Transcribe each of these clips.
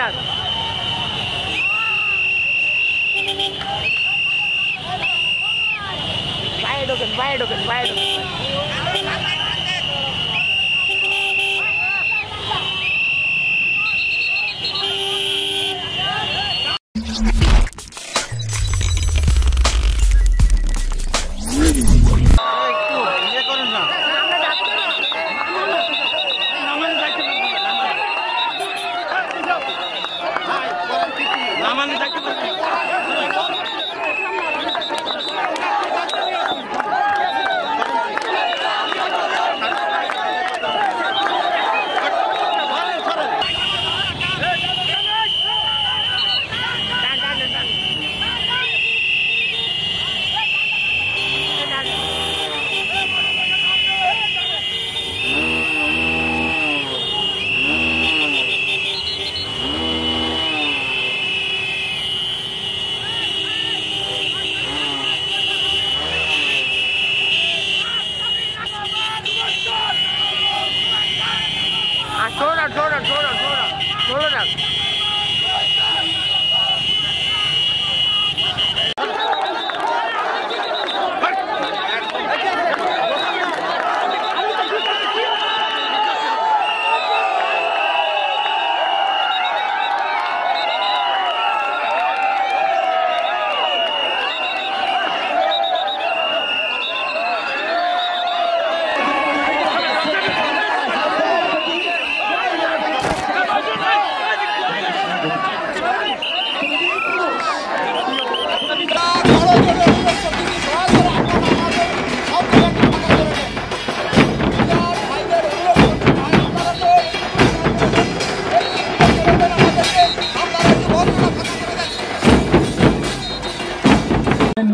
যান। বাইরে ঢোকেন, বাইরে ঢোকেন, বাইরে ঢোকেন।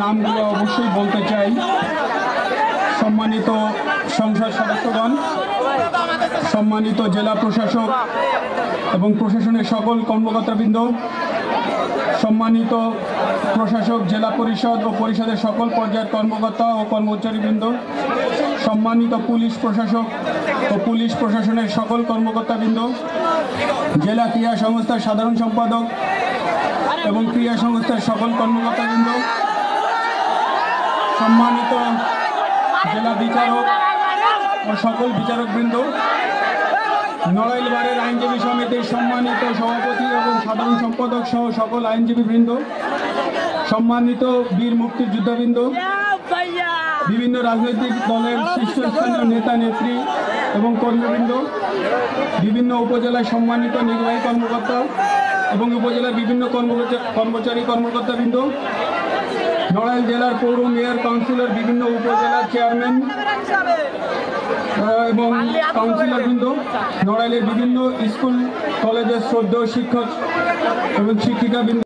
নামগুলো অবশ্যই বলতে চাই। সম্মানিত সংসদ সদস্যগণ, সম্মানিত জেলা প্রশাসক এবং প্রশাসনের সকল কর্মকর্তাবৃন্দ, সম্মানিত প্রশাসক, জেলা পরিষদ ও পরিষদের সকল পর্যায়ের কর্মকর্তা ও কর্মচারীবৃন্দ, সম্মানিত পুলিশ প্রশাসক ও পুলিশ প্রশাসনের সকল কর্মকর্তাবৃন্দ, জেলা ক্রীড়া সংস্থার সাধারণ সম্পাদক এবং ক্রীড়া সংস্থার সকল কর্মকর্তাবৃন্দ, সম্মানিত জেলা বিচারক ও সকল বিচারকবৃন্দ, নড়াইল বারের আইনজীবী সমিতির সম্মানিত সভাপতি এবং সাধারণ সম্পাদক সহ সকল আইনজীবীবৃন্দ, সম্মানিত বীর মুক্তিযোদ্ধাবৃন্দ, বিভিন্ন রাজনৈতিক দলের শীর্ষস্থানীয় নেতা নেত্রী এবং কর্মীবৃন্দ, বিভিন্ন উপজেলায় সম্মানিত নির্বাহী কর্মকর্তা এবং উপজেলার বিভিন্ন কর্মচারী কর্মকর্তাবৃন্দ, নড়াইল জেলার পৌর মেয়র, কাউন্সিলর, বিভিন্ন উপজেলার চেয়ারম্যান এবং কাউন্সিলরবৃন্দ, নড়াইলের বিভিন্ন স্কুল কলেজের শ্রদ্ধেয় শিক্ষক এবং শিক্ষিকাবৃন্দ।